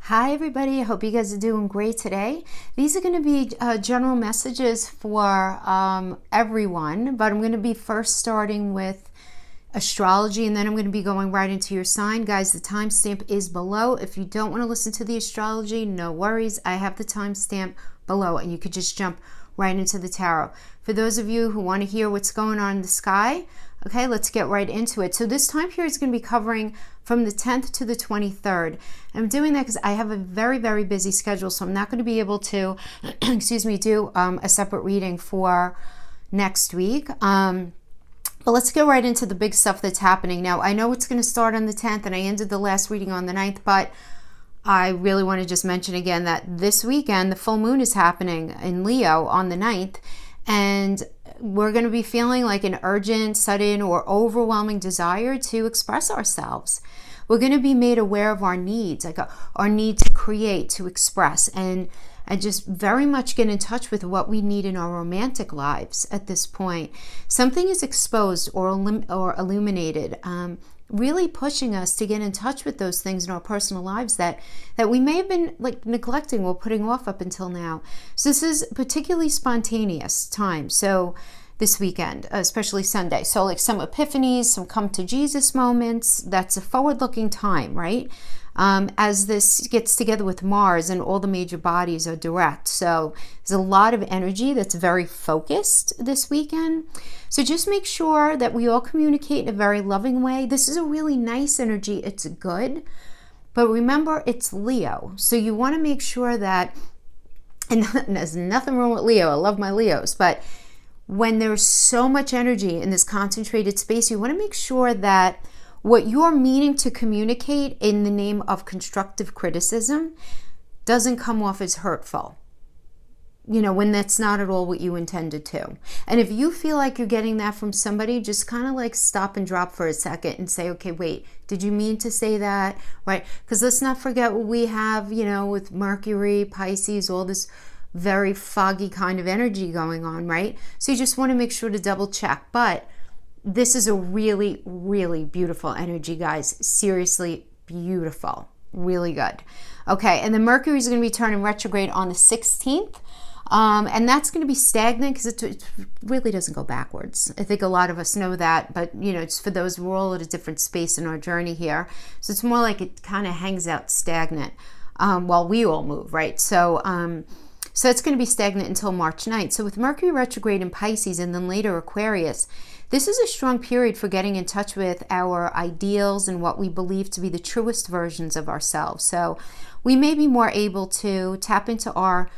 Hi everybody, I hope you guys are doing great today. These are going to be general messages for everyone, but I'm going to be first starting with astrology and then I'm going to be going right into your sign. Guys, the timestamp is below. If you don't want to listen to the astrology, no worries. I have the timestamp below and you could just jump right into the tarot. For those of you who want to hear what's going on in the sky, okay, let's get right into it. So this time period is going to be covering from the 10th to the 23rd. And I'm doing that because I have a very, very busy schedule, so I'm not going to be able to, do a separate reading for next week. But let's go right into the big stuff that's happening. Now, I know it's going to start on the 10th, and I ended the last reading on the 9th, but I really want to just mention again that this weekend, the full moon is happening in Leo on the 9th, and we're going to be feeling like an urgent, sudden, or overwhelming desire to express ourselves. We're going to be made aware of our needs, like our need to create, to express, and just very much get in touch with what we need in our romantic lives at this point. Something is exposed or illuminated, really pushing us to get in touch with those things in our personal lives that we may have been like neglecting or putting off up until now. So this is particularly spontaneous time. So this weekend, especially Sunday. So like some epiphanies, some come to Jesus moments. That's a forward-looking time, right? As this gets together with Mars and all the major bodies are direct. So there's a lot of energy that's very focused this weekend. So just make sure that we all communicate in a very loving way. This is a really nice energy. It's good. But remember, it's Leo. So you want to make sure that, and there's nothing wrong with Leo. I love my Leos. But when there's so much energy in this concentrated space, you want to make sure that what you're meaning to communicate in the name of constructive criticism doesn't come off as hurtful, when that's not at all what you intended to. And if you feel like you're getting that from somebody, just kind of like stop and drop for a second and say, okay, wait, did you mean to say that? Right? Because let's not forget what we have, with Mercury, Pisces, all this very foggy kind of energy going on, right? So you just want to make sure to double check. But this is a really, really beautiful energy, guys. Seriously beautiful. Really good. Okay, and the Mercury is going to be turning retrograde on the 16th. And that's going to be stagnant because it really doesn't go backwards. I think a lot of us know that, but it's for those, we're all at a different space in our journey here. So it's more like it kind of hangs out stagnant while we all move, right? So it's going to be stagnant until March 9th. So with Mercury retrograde in Pisces and then later Aquarius, this is a strong period for getting in touch with our ideals and what we believe to be the truest versions of ourselves. So we may be more able to tap into our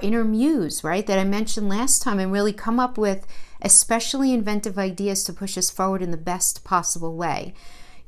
inner muse, right, that I mentioned last time, and really come up with especially inventive ideas to push us forward in the best possible way.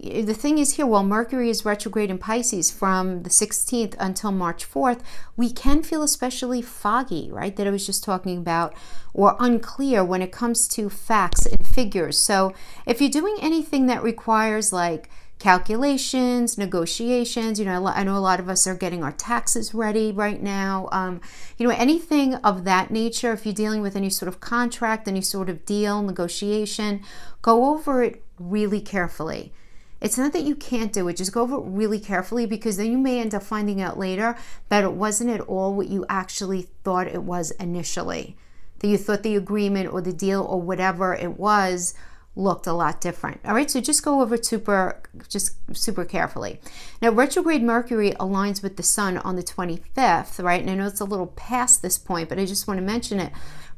The thing is here, while Mercury is retrograde in Pisces from the 16th until March 4th, we can feel especially foggy, right, that I was just talking about, or unclear when it comes to facts and figures. So if you're doing anything that requires like calculations, negotiations, I know a lot of us are getting our taxes ready right now. Anything of that nature, if you're dealing with any sort of contract, any sort of deal, negotiation, go over it really carefully. It's not that you can't do it, just go over it really carefully, because then you may end up finding out later that it wasn't at all what you actually thought it was initially. That you thought the agreement or the deal or whatever it was looked a lot different. All right, so just go over it super carefully. Now, retrograde Mercury aligns with the Sun on the 25th, right? And I know it's a little past this point, but I just want to mention it,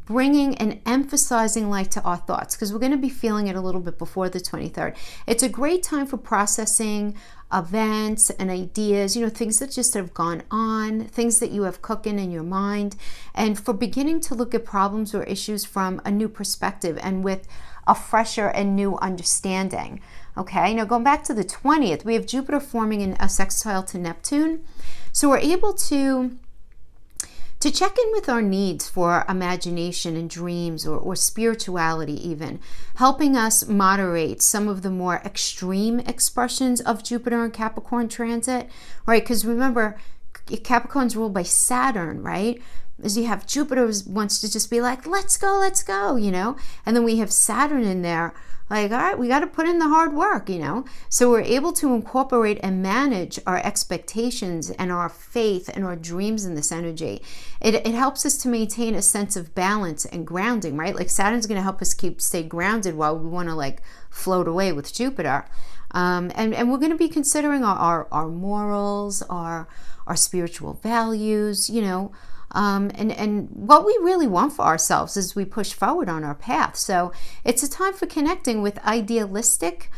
bringing and emphasizing light to our thoughts, because we're going to be feeling it a little bit before the 23rd. It's a great time for processing events and ideas, things that just have gone on, things that you have cooking in your mind, and for beginning to look at problems or issues from a new perspective and with a fresher and new understanding. Okay, now going back to the 20th, we have Jupiter forming in a sextile to Neptune. So we're able to check in with our needs for imagination and dreams or spirituality even, helping us moderate some of the more extreme expressions of Jupiter and Capricorn transit, right? Because remember, Capricorn's ruled by Saturn, right? As you have Jupiter wants to just be like, let's go, and then we have Saturn in there Like, all right, we got to put in the hard work, So we're able to incorporate and manage our expectations and our faith and our dreams in this energy. It helps us to maintain a sense of balance and grounding, right? Like Saturn's going to help us stay grounded while we want to like float away with Jupiter. And we're going to be considering our morals, our spiritual values, and what we really want for ourselves as we push forward on our path. So it's a time for connecting with idealistic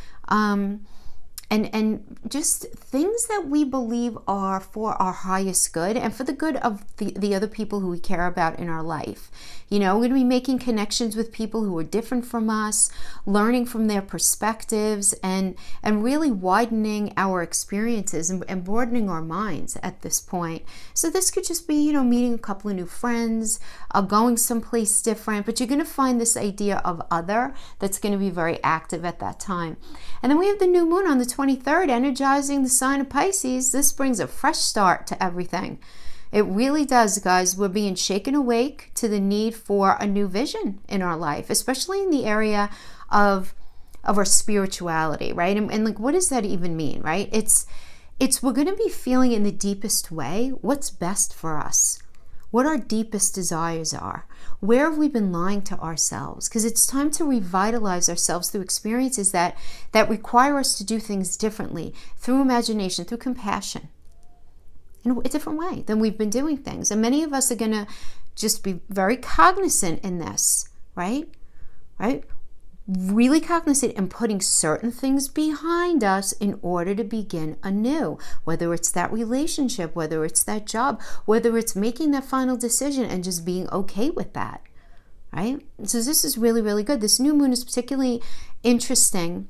and just things that we believe are for our highest good and for the good of the other people who we care about in our life. We're going to be making connections with people who are different from us, learning from their perspectives, and really widening our experiences and broadening our minds at this point. So this could just be, meeting a couple of new friends, going someplace different, but you're going to find this idea of other that's going to be very active at that time. And then we have the new moon on the 23rd, energizing the sign of Pisces. This brings a fresh start to everything. It really does, guys. We're being shaken awake to the need for a new vision in our life, especially in the area of our spirituality, right? And like, what does that even mean, right? It's we're going to be feeling in the deepest way what's best for us, what our deepest desires are. Where have we been lying to ourselves? Because it's time to revitalize ourselves through experiences that require us to do things differently, through imagination, through compassion, in a different way than we've been doing things. And many of us are going to just be very cognizant in this, right? Really cognizant in putting certain things behind us in order to begin anew, whether it's that relationship, whether it's that job, whether it's making that final decision and just being okay with that, right? So this is really, really good. This new moon is particularly interesting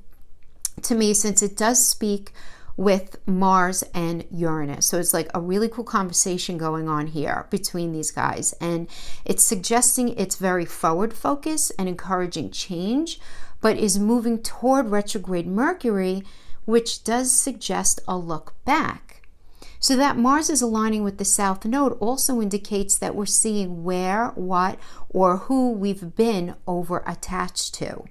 to me since it does speak with Mars and Uranus. So it's like a really cool conversation going on here between these guys. And it's suggesting it's very forward focused and encouraging change, but is moving toward retrograde Mercury, which does suggest a look back. So that Mars is aligning with the South Node also indicates that we're seeing where, what, or who we've been over attached to,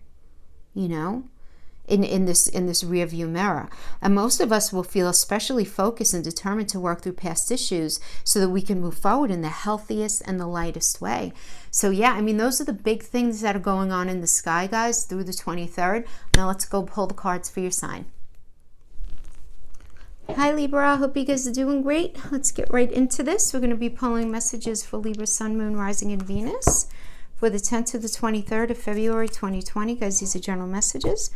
in this rear view mirror. And most of us will feel especially focused and determined to work through past issues so that we can move forward in the healthiest and the lightest way. So yeah, those are the big things that are going on in the sky, guys, through the 23rd. Now let's go pull the cards for your sign. Hi Libra, hope you guys are doing great. Let's get right into this. We're going to be pulling messages for Libra, Sun, Moon, Rising, and Venus for the 10th to the 23rd of February 2020. Guys, these are general messages.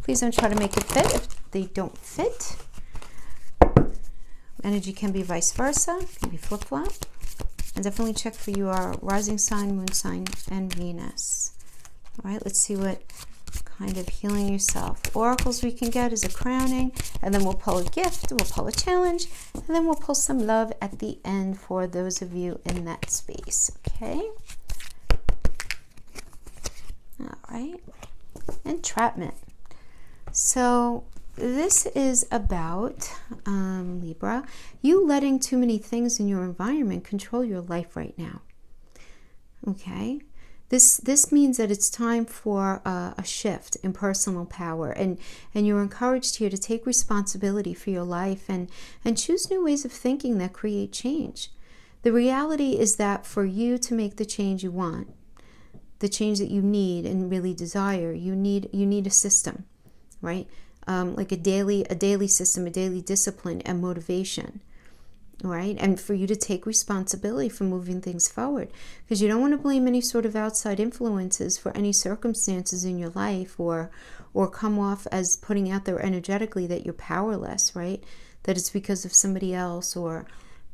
Please don't try to make it fit if they don't fit. Energy can be vice versa, can be flip-flop. And definitely check for your rising sign, moon sign, and Venus. All right, let's see what kind of healing yourself oracles we can get as a crowning. And then we'll pull a gift, we'll pull a challenge, and then we'll pull some love at the end for those of you in that space, okay? All right, entrapment. So this is about, Libra, you letting too many things in your environment control your life right now. Okay? This means that it's time for a shift in personal power. And you're encouraged here to take responsibility for your life and choose new ways of thinking that create change. The reality is that for you to make the change you want, the change that you need and really desire, you need a system. Right? Like a daily system, a daily discipline and motivation, right? And for you to take responsibility for moving things forward, because you don't want to blame any sort of outside influences for any circumstances in your life or come off as putting out there energetically that you're powerless, right? That it's because of somebody else or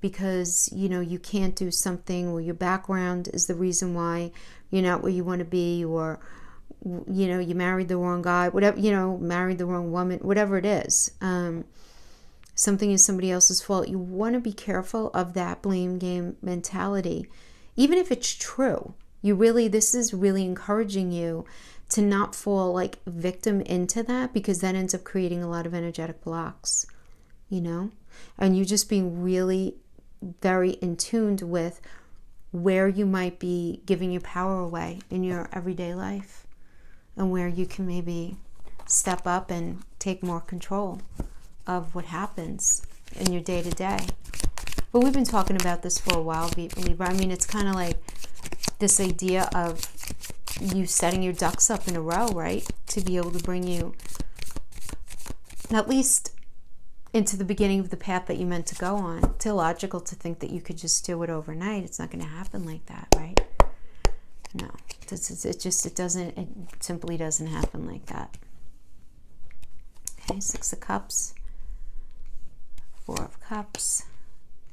because, you can't do something or your background is the reason why you're not where you want to be or you married the wrong guy, whatever, married the wrong woman, whatever it is. Something is somebody else's fault. You want to be careful of that blame game mentality. Even if it's true, this is really encouraging you to not fall like victim into that, because that ends up creating a lot of energetic blocks, and you just being really very in tune with where you might be giving your power away in your everyday life. And where you can maybe step up and take more control of what happens in your day-to-day. But we've been talking about this for a while, Libra. I mean, it's kind of like this idea of you setting your ducks up in a row, right? To be able to bring you at least into the beginning of the path that you meant to go on. It's illogical to think that you could just do it overnight. It's not going to happen like that, right? No, it simply doesn't happen like that. Okay, 6 of Cups, 4 of Cups,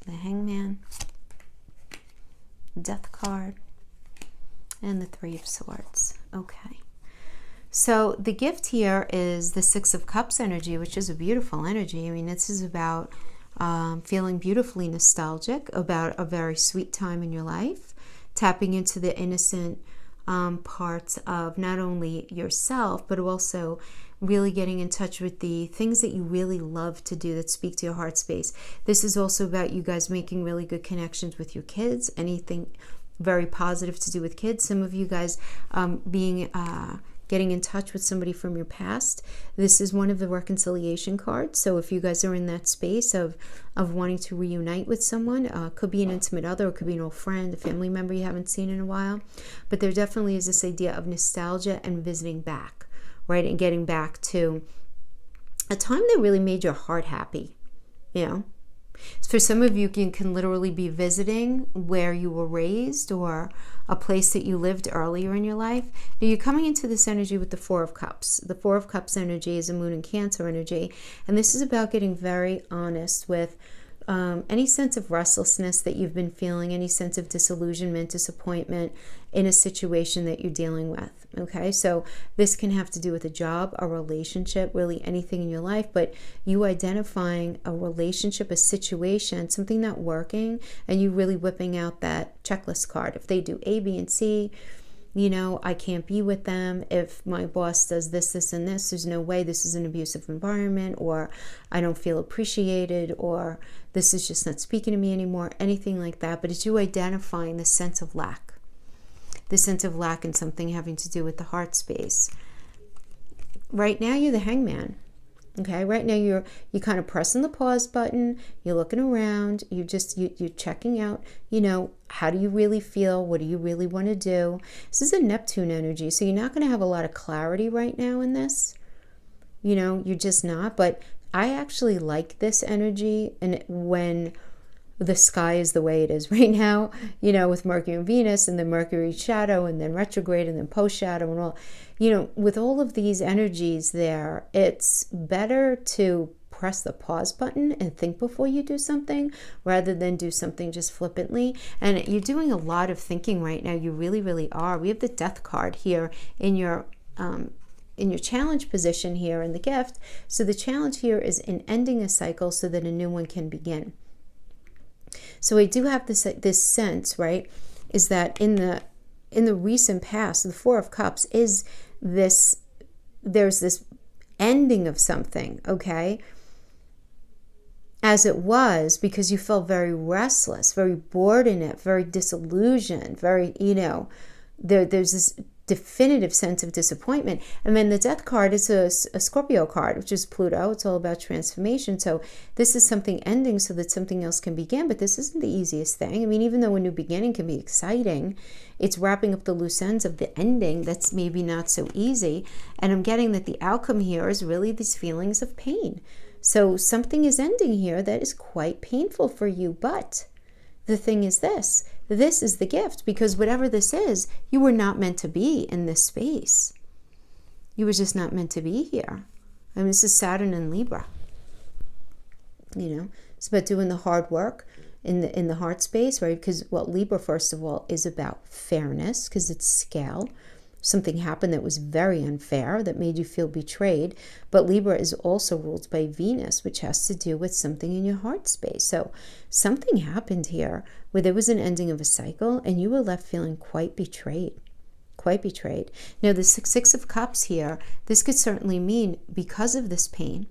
the Hangman, Death card, and the 3 of Swords. Okay. So the gift here is the 6 of Cups energy, which is a beautiful energy. I mean, this is about feeling beautifully nostalgic about a very sweet time in your life, tapping into the innocent parts of not only yourself, but also really getting in touch with the things that you really love to do that speak to your heart space. This is also about you guys making really good connections with your kids, anything very positive to do with kids. Some of you guys getting in touch with somebody from your past. This is one of the reconciliation cards. So if you guys are in that space of wanting to reunite with someone, could be an intimate other, it could be an old friend, a family member you haven't seen in a while. But there definitely is this idea of nostalgia and visiting back, right? And getting back to a time that really made your heart happy, you know? For some of you, you can literally be visiting where you were raised or a place that you lived earlier in your life. Now you're coming into this energy with the 4 of Cups. The 4 of Cups energy is a Moon and Cancer energy. And this is about getting very honest with any sense of restlessness that you've been feeling, any sense of disillusionment, disappointment in a situation that you're dealing with. Okay, so this can have to do with a job, a relationship, really anything in your life, but you identifying a relationship, a situation, something not working, and you really whipping out that checklist card. If they do A, B, and C, you know, I can't be with them. If my boss does this, this, and this, there's no way. This is an abusive environment, or I don't feel appreciated, or this is just not speaking to me anymore, anything like that. But it's you identifying the sense of lack. The sense of lack in something having to do with the heart space. Right now, you're the Hangman. Okay, right now you're kind of pressing the pause button, you're looking around, you're checking out, you know, how do you really feel? What do you really want to do? This is a Neptune energy, so you're not going to have a lot of clarity right now in this. You know, you're just not, but I actually like this energy, and when the sky is the way it is right now, you know, with Mercury and Venus, and then Mercury shadow, and then retrograde, and then post shadow, and all, you know, with all of these energies there, it's better to press the pause button and think before you do something rather than do something just flippantly. And you're doing a lot of thinking right now. You really, really are. We have the Death card here in your challenge position here in the gift. So the challenge here is in ending a cycle so that a new one can begin. So I do have this sense, right, is that in the recent past, the 4 of Cups is this, there's this ending of something, okay, as it was, because you felt very restless, very bored in it, very disillusioned, very, you know, there's this definitive sense of disappointment. And then the Death card is a Scorpio card, which is Pluto. It's all about transformation. So this is something ending so that something else can begin. But this isn't the easiest thing. I mean, even though a new beginning can be exciting, it's wrapping up the loose ends of the ending that's maybe not so easy. And I'm getting that the outcome here is really these feelings of pain. So something is ending here that is quite painful for you. But the thing is this is the gift, because whatever this is, you were not meant to be in this space. You were just not meant to be here. I mean, this is Saturn and Libra. You know, it's about doing the hard work in the heart space, right? Because, well, Libra, first of all, is about fairness, because it's scale. Something happened that was very unfair, that made you feel betrayed. But Libra is also ruled by Venus, which has to do with something in your heart space. So something happened here where there was an ending of a cycle and you were left feeling quite betrayed. Quite betrayed. Now, the 6 of Cups here, this could certainly mean because of this pain,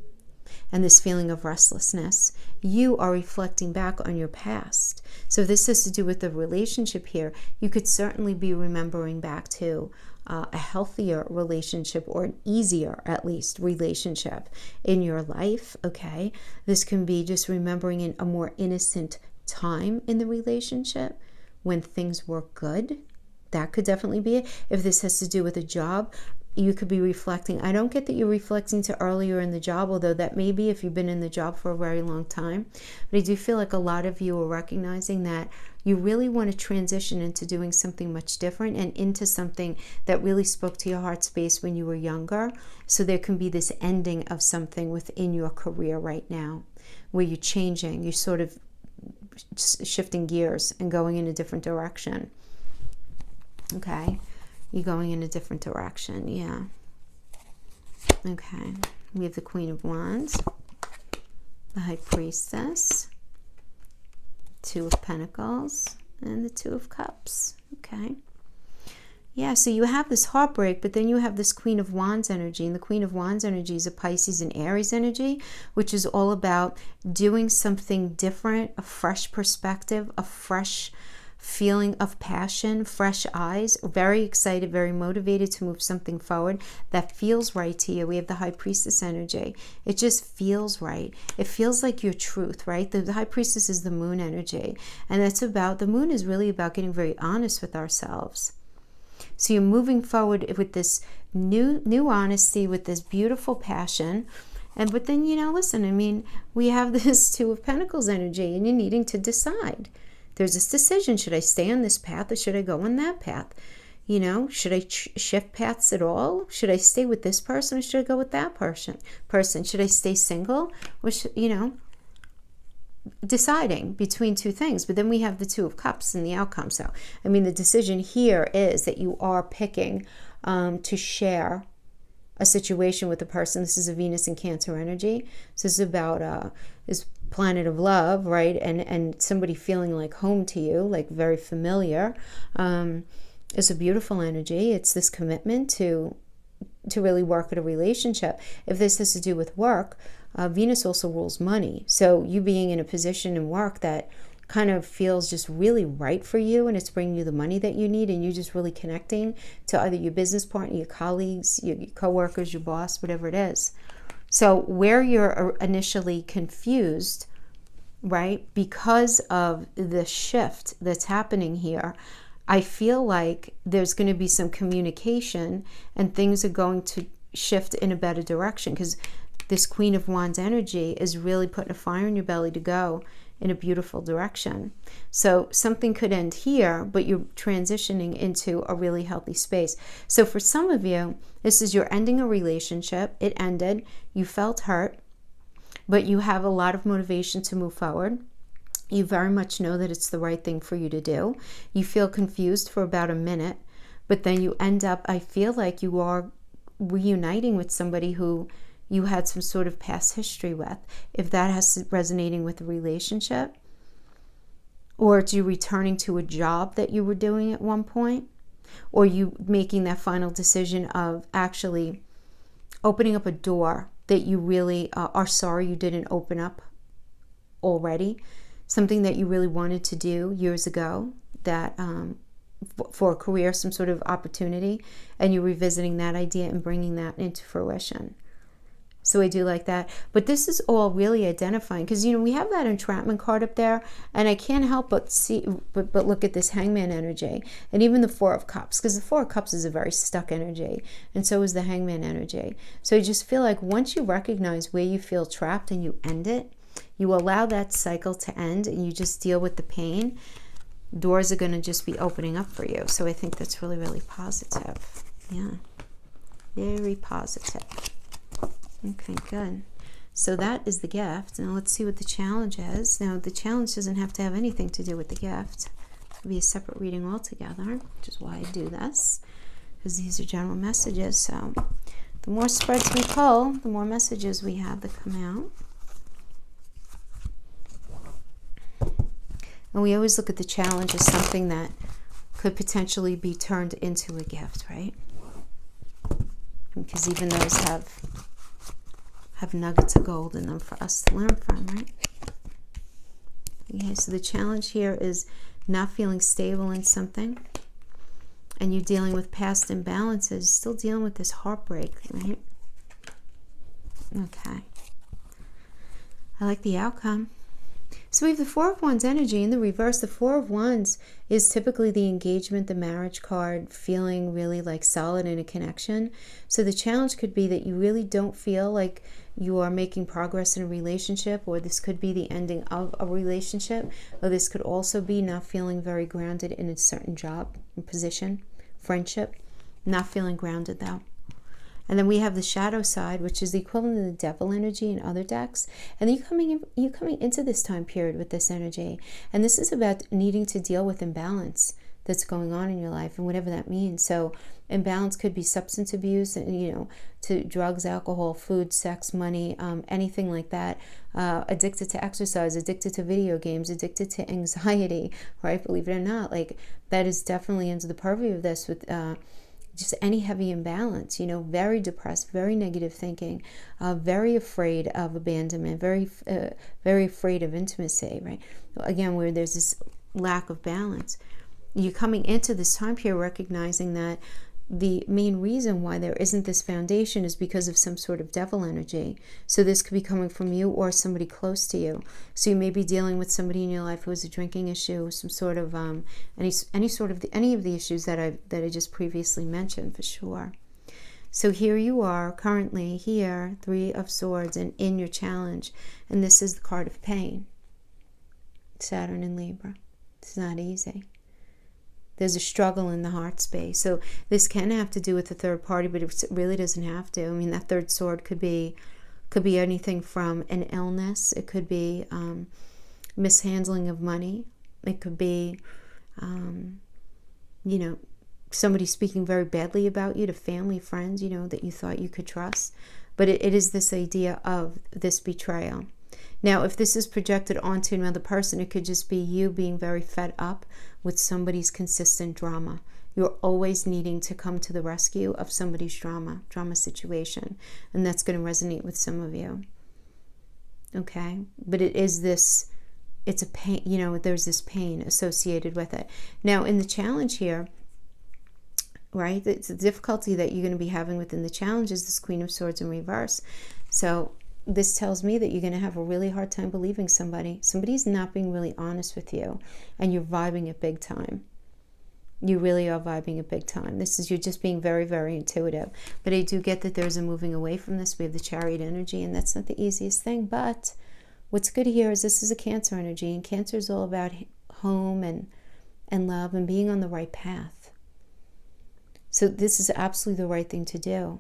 and this feeling of restlessness, you are reflecting back on your past. So if this has to do with the relationship here, you could certainly be remembering back to a healthier relationship, or an easier, at least, relationship in your life, okay? This can be just remembering in a more innocent time in the relationship when things were good. That could definitely be it. If this has to do with a job, you could be reflecting. I don't get that you're reflecting to earlier in the job, although that may be if you've been in the job for a very long time. But I do feel like a lot of you are recognizing that you really want to transition into doing something much different and into something that really spoke to your heart space when you were younger. So there can be this ending of something within your career right now where you're changing, you're sort of shifting gears and going in a different direction. Okay. You're going in a different direction, yeah. Okay, we have the Queen of Wands, the High Priestess, Two of Pentacles, and the Two of Cups. Okay. Yeah, so you have this heartbreak, but then you have this Queen of Wands energy, and the Queen of Wands energy is a Pisces and Aries energy, which is all about doing something different, a fresh perspective, a fresh feeling of passion, fresh eyes, very excited, very motivated to move something forward that feels right to you. We have the High Priestess energy. It just feels right. It feels like your truth, right? The High Priestess is the Moon energy, and that's about, the Moon is really about getting very honest with ourselves. So you're moving forward with this new honesty, with this beautiful passion. But then, listen, I mean, we have this Two of Pentacles energy, and you're needing to decide. There's this decision. Should I stay on this path or should I go on that path? Should I shift paths at all? Should I stay with this person or should I go with that person? Should I stay single? Or deciding between two things. But then we have the Two of Cups and the outcome. So, I mean, the decision here is that you are picking to share a situation with a person. This is a Venus and Cancer energy. So this is about this planet of love, right? And somebody feeling like home to you, like very familiar. It's a beautiful energy. It's this commitment to really work at a relationship. If this has to do with work, Venus also rules money. So you being in a position in work that kind of feels just really right for you, and it's bringing you the money that you need, and you just really connecting to either your business partner, your colleagues, your coworkers, your boss, whatever it is. So where you're initially confused, right, because of the shift that's happening here, I feel like there's going to be some communication and things are going to shift in a better direction, because this Queen of Wands energy is really putting a fire in your belly to go in a beautiful direction. So something could end here, but you're transitioning into a really healthy space. So for some of you, this is you're ending a relationship. It ended. You felt hurt, but you have a lot of motivation to move forward. You very much know that it's the right thing for you to do. You feel confused for about a minute, but then you end up, I feel like you are reuniting with somebody who you had some sort of past history with, if that has resonating with the relationship, or it's you returning to a job that you were doing at one point, or you making that final decision of actually opening up a door that you really are sorry you didn't open up already, something that you really wanted to do years ago, that for a career, some sort of opportunity, and you're revisiting that idea and bringing that into fruition. So I do like that. But this is all really identifying, because, we have that entrapment card up there, and I can't help but see, but look at this Hangman energy, and even the Four of Cups, because the Four of Cups is a very stuck energy, and so is the Hangman energy. So I just feel like once you recognize where you feel trapped and you end it, you allow that cycle to end, and you just deal with the pain, doors are going to just be opening up for you. So I think that's really, really positive. Yeah, very positive. Okay, good. So that is the gift. Now let's see what the challenge is. Now the challenge doesn't have to have anything to do with the gift. It could be a separate reading altogether, which is why I do this, because these are general messages. So the more spreads we pull, the more messages we have that come out. And we always look at the challenge as something that could potentially be turned into a gift, right? Because even those have have nuggets of gold in them for us to learn from, right? Okay, so the challenge here is not feeling stable in something, and you're dealing with past imbalances. You're still dealing with this heartbreak, right? Okay. I like the outcome. So we have the Four of Wands energy in the reverse. The Four of Wands is typically the engagement, the marriage card, feeling really like solid in a connection. So the challenge could be that you really don't feel like you are making progress in a relationship, or this could be the ending of a relationship, or this could also be not feeling very grounded in a certain job, position, friendship, not feeling grounded though. And then we have the shadow side, which is the equivalent of the devil energy in other decks. And then you're coming into this time period with this energy. And this is about needing to deal with imbalance that's going on in your life, and whatever that means. So imbalance could be substance abuse, and to drugs, alcohol, food, sex, money, anything like that. Addicted to exercise, addicted to video games, addicted to anxiety, right? Believe it or not, like that is definitely into the purview of this with just any heavy imbalance, very depressed, very negative thinking, very afraid of abandonment, very afraid of intimacy, right? Again, where there's this lack of balance. You're coming into this time period recognizing that the main reason why there isn't this foundation is because of some sort of devil energy. So this could be coming from you or somebody close to you. So you may be dealing with somebody in your life who has a drinking issue, some sort of any of the issues that I just previously mentioned, for sure. So here you are currently here, Three of Swords, and in your challenge, and this is the card of pain. Saturn in Libra. It's not easy. There's a struggle in the heart space. So this can have to do with the third party, but it really doesn't have to. I mean, that third sword could be anything from an illness. It could be mishandling of money. It could be, somebody speaking very badly about you to family, friends, that you thought you could trust. But it is this idea of this betrayal. Now, if this is projected onto another person, it could just be you being very fed up with somebody's consistent drama. You're always needing to come to the rescue of somebody's drama situation. And that's going to resonate with some of you. Okay? But it's a pain, there's this pain associated with it. Now, in the challenge here, right, the difficulty that you're going to be having within the challenge is this Queen of Swords in reverse. So this tells me that you're going to have a really hard time believing somebody's not being really honest with you, and you're vibing it big time. You really are vibing it big time. You're just being very, very intuitive. But I do get that there's a moving away from this. We have the Chariot energy, and that's not the easiest thing. But what's good here is this is a Cancer energy, and Cancer is all about home and love and being on the right path. So this is absolutely the right thing to do.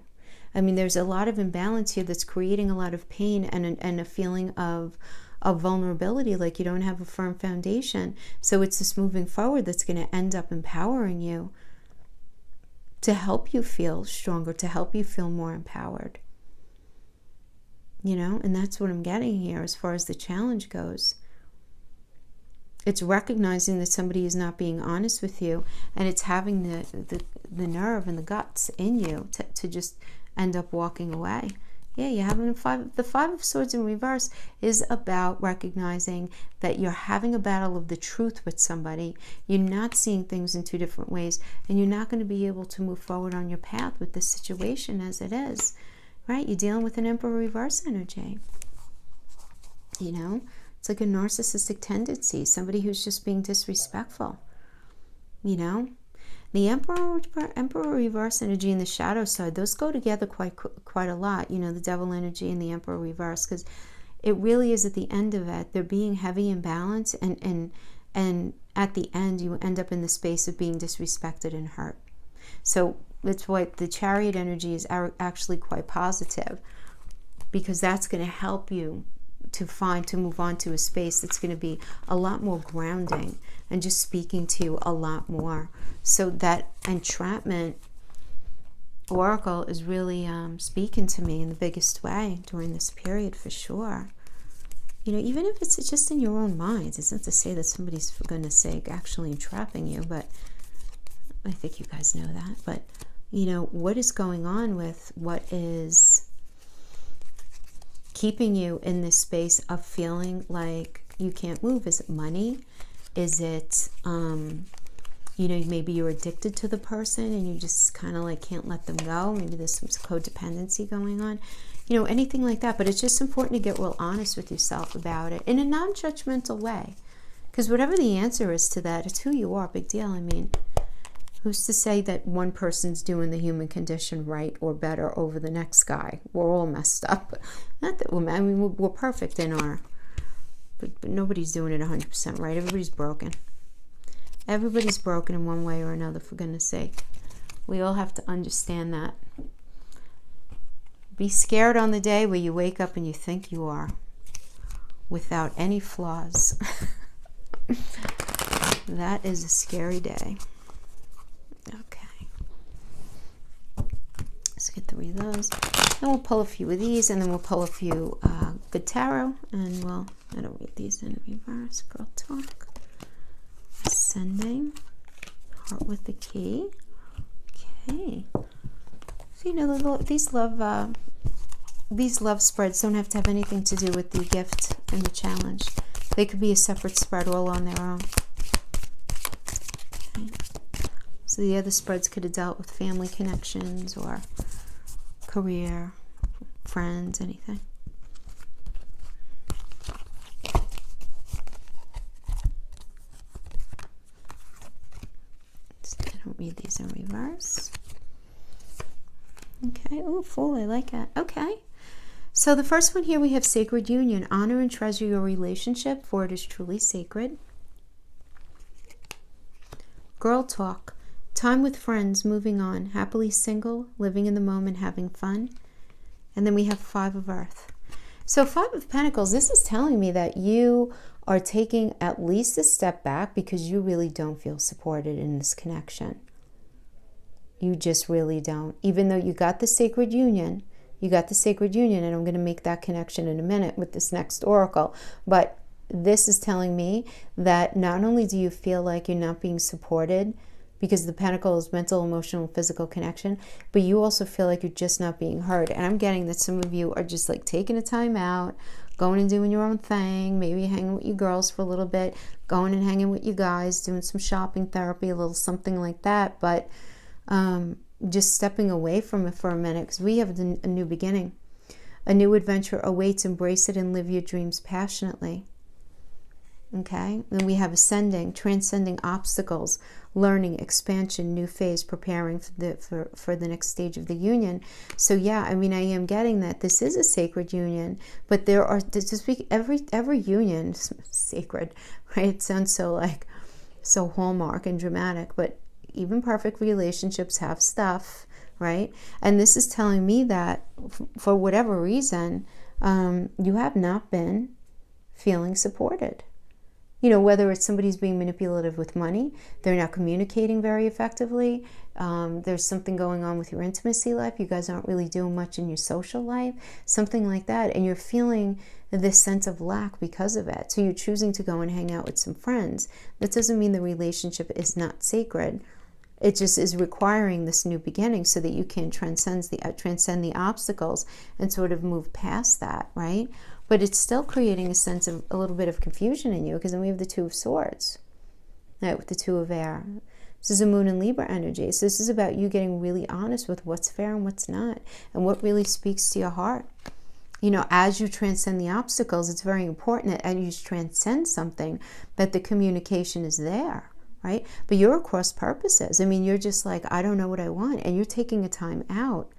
I mean, there's a lot of imbalance here that's creating a lot of pain and a feeling of vulnerability, like you don't have a firm foundation. So it's this moving forward that's going to end up empowering you to help you feel stronger, to help you feel more empowered. And that's what I'm getting here as far as the challenge goes. It's recognizing that somebody is not being honest with you, and it's having the nerve and the guts in you to just end up walking away. Yeah, you have the Five of Swords in reverse is about recognizing that you're having a battle of the truth with somebody. You're not seeing things in two different ways, and you're not going to be able to move forward on your path with this situation as it is, right? You're dealing with an Emperor reverse energy. It's like a narcissistic tendency, somebody who's just being disrespectful, The Emperor reverse energy and the shadow side, those go together quite a lot, the devil energy and the Emperor reverse, because it really is at the end of it, they're being heavy in balance, and at the end you end up in the space of being disrespected and hurt. So that's why the Chariot energy is actually quite positive, because that's going to help you to move on to a space that's going to be a lot more grounding and just speaking to you a lot more. So that entrapment oracle is really speaking to me in the biggest way during this period, for sure. Even if it's just in your own mind, it's not to say that somebody's, for goodness sake, actually entrapping you, but I think you guys know that. But what is going on with what is keeping you in this space of feeling like you can't move? Is it money? Is it, maybe you're addicted to the person and you just kind of like can't let them go. Maybe there's some codependency going on, anything like that. But it's just important to get real honest with yourself about it in a non-judgmental way. Because whatever the answer is to that, it's who you are. Big deal. I mean, who's to say that one person's doing the human condition right or better over the next guy? We're all messed up. Not that we're perfect in our, but nobody's doing it 100% right. Everybody's broken. Everybody's broken in one way or another, for goodness sake. We all have to understand that. Be scared on the day where you wake up and you think you are, without any flaws. That is a scary day. Okay. Let's get 3 of those. Then we'll pull a few of these, and then we'll pull a few good tarot, and I don't read these in reverse. Girl talk. Ascending. Heart with the key. Okay. So, these love spreads don't have to have anything to do with the gift and the challenge. They could be a separate spread all on their own. Okay. So the other spreads could have dealt with family connections or career, friends, anything. I don't read these in reverse. Okay. Oh, Fool. I like it. Okay. So the first one here, we have sacred union. Honor and treasure your relationship, for it is truly sacred. Girl talk. Time with friends, moving on. Happily single, living in the moment, having fun. And then we have 5 of Earth. So 5 of Pentacles, this is telling me that you are taking at least a step back because you really don't feel supported in this connection. You just really don't. Even though you got the sacred union, and I'm going to make that connection in a minute with this next oracle. But this is telling me that not only do you feel like you're not being supported because the Pentacle is mental, emotional, physical connection, but you also feel like you're just not being heard. And I'm getting that some of you are just like taking a time out, going and doing your own thing, maybe hanging with your girls for a little bit, going and hanging with you guys, doing some shopping therapy, a little something like that. But just stepping away from it for a minute, because we have a new beginning. A new adventure awaits. Embrace it and live your dreams passionately. Okay? Then we have ascending, transcending obstacles, learning, expansion, new phase, preparing for the next stage of the union. So yeah, I mean, I am getting that this is a sacred union, but there are, to speak, every union is sacred, right? It sounds so hallmark and dramatic, but even perfect relationships have stuff, right? And this is telling me that for whatever reason, you have not been feeling supported. Whether it's somebody's being manipulative with money, they're not communicating very effectively, there's something going on with your intimacy life, you guys aren't really doing much in your social life, something like that, and you're feeling this sense of lack because of it. So you're choosing to go and hang out with some friends. That doesn't mean the relationship is not sacred. It just is requiring this new beginning so that you can transcend the obstacles and sort of move past that, right? But it's still creating a sense of a little bit of confusion in you, because then we have the 2 of Swords, right, with the 2 of Air. This is a Moon and Libra energy. So this is about you getting really honest with what's fair and what's not, and what really speaks to your heart. As you transcend the obstacles, it's very important that as you transcend something, that the communication is there. Right? But you're across purposes. I mean, you're just like, I don't know what I want. And you're taking a time out.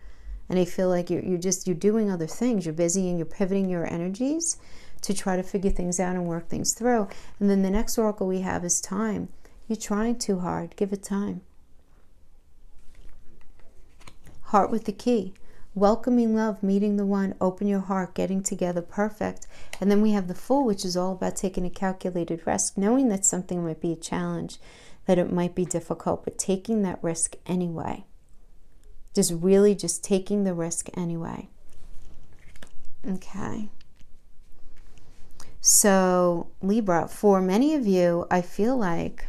And I feel like you're doing other things. You're busy and you're pivoting your energies to try to figure things out and work things through. And then the next oracle we have is time. You're trying too hard. Give it time. Heart with the key. Welcoming love, meeting the one, open your heart, getting together, perfect. And then we have the Fool, which is all about taking a calculated risk, knowing that something might be a challenge, that it might be difficult, but taking that risk anyway. Just taking the risk anyway. Okay. So, Libra, for many of you, I feel like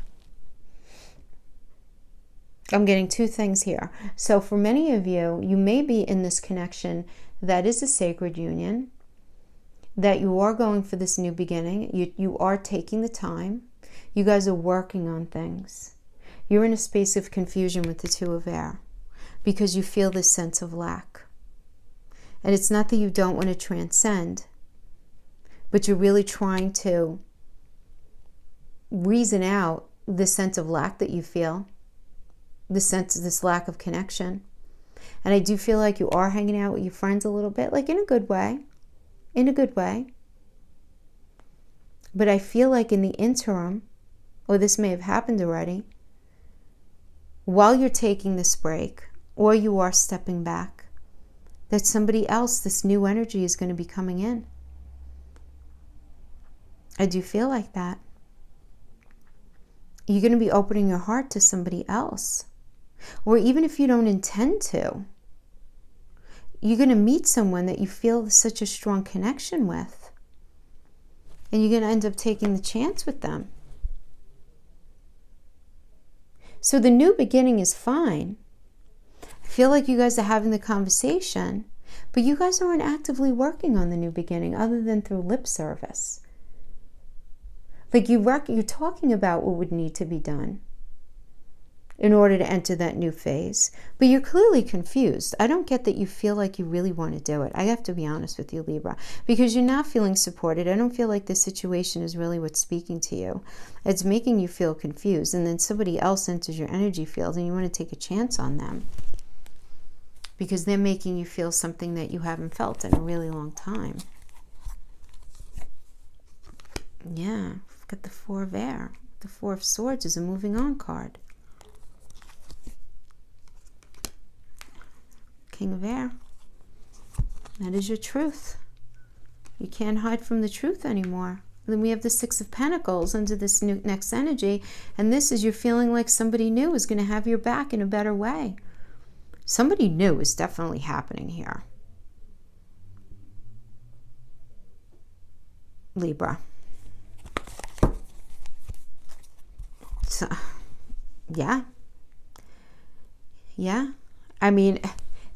I'm getting 2 things here. So for many of you, you may be in this connection that is a sacred union, that you are going for this new beginning. You are taking the time. You guys are working on things. You're in a space of confusion with the Two of Air because you feel this sense of lack. And it's not that you don't want to transcend, but you're really trying to reason out the sense of lack that you feel, the sense of this lack of connection. And I do feel like you are hanging out with your friends a little bit, like in a good way. In a good way. But I feel like in the interim, or this may have happened already, while you're taking this break, or you are stepping back, that somebody else, this new energy is going to be coming in. I do feel like that. You're going to be opening your heart to somebody else. Or even if you don't intend to, you're going to meet someone that you feel such a strong connection with. And you're going to end up taking the chance with them. So the new beginning is fine. I feel like you guys are having the conversation, but you guys aren't actively working on the new beginning other than through lip service. Like you're talking about what would need to be done in order to enter that new phase. But you're clearly confused. I don't get that you feel like you really want to do it. I have to be honest with you, Libra, because you're not feeling supported. I don't feel like this situation is really what's speaking to you. It's making you feel confused. And then somebody else enters your energy field and you want to take a chance on them because they're making you feel something that you haven't felt in a really long time. Yeah, we've got the Four of Air. The Four of Swords is a moving on card. King of Air. That is your truth. You can't hide from the truth anymore. And then we have the Six of Pentacles under this new next energy. And this is you're feeling like somebody new is going to have your back in a better way. Somebody new is definitely happening here. Libra. So, yeah. Yeah. I mean,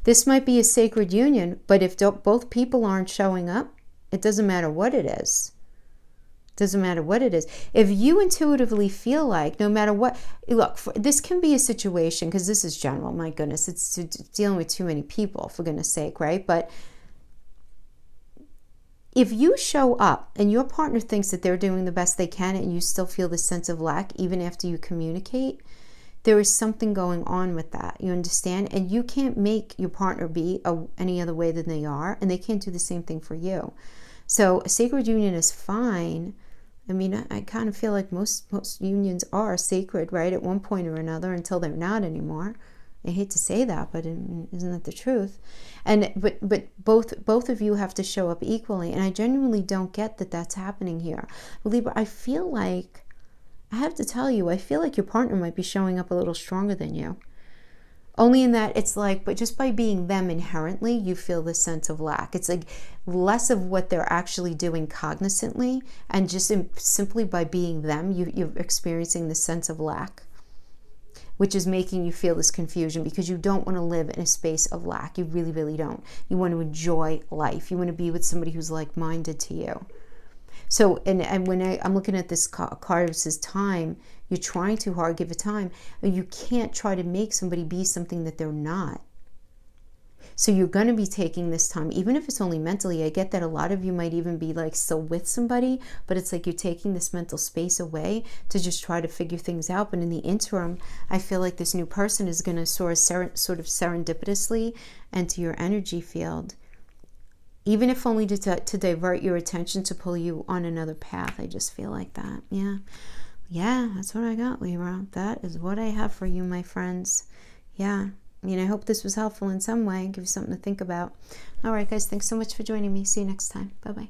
this might be a sacred union, but if both people aren't showing up, it doesn't matter what it is. It doesn't matter what it is. If you intuitively feel like no matter what, look, this can be a situation, because this is general, my goodness, it's dealing with too many people, for goodness sake, right? But if you show up and your partner thinks that they're doing the best they can and you still feel this sense of lack even after you communicate, there is something going on with that. You understand? And you can't make your partner be any other way than they are, and they can't do the same thing for you. So a sacred union is fine. I mean, I kind of feel like most unions are sacred, right, at one point or another, until they're not anymore. I hate to say that, but isn't that the truth? And but both of you have to show up equally, and I genuinely don't get that that's happening here. Libra, I feel like, I have to tell you, I feel like your partner might be showing up a little stronger than you. Only in that it's like, but just by being them inherently, you feel this sense of lack. It's like less of what they're actually doing cognizantly, and just simply by being them, you're experiencing this sense of lack, which is making you feel this confusion because you don't want to live in a space of lack. You really, really don't. You want to enjoy life. You want to be with somebody who's like-minded to you. So, and when I'm looking at this card, it says time. You're trying too hard, give it time. And you can't try to make somebody be something that they're not. So you're going to be taking this time, even if it's only mentally. I get that a lot of you might even be like still with somebody, but it's like you're taking this mental space away to just try to figure things out. But in the interim, I feel like this new person is going to sort of serendipitously enter your energy field, even if only to divert your attention, to pull you on another path. I just feel like that. Yeah, that's what I got, Libra. That is what I have for you, my friends. Yeah. I mean, I hope this was helpful in some way and give you something to think about. All right, guys, thanks so much for joining me. See you next time. Bye-bye.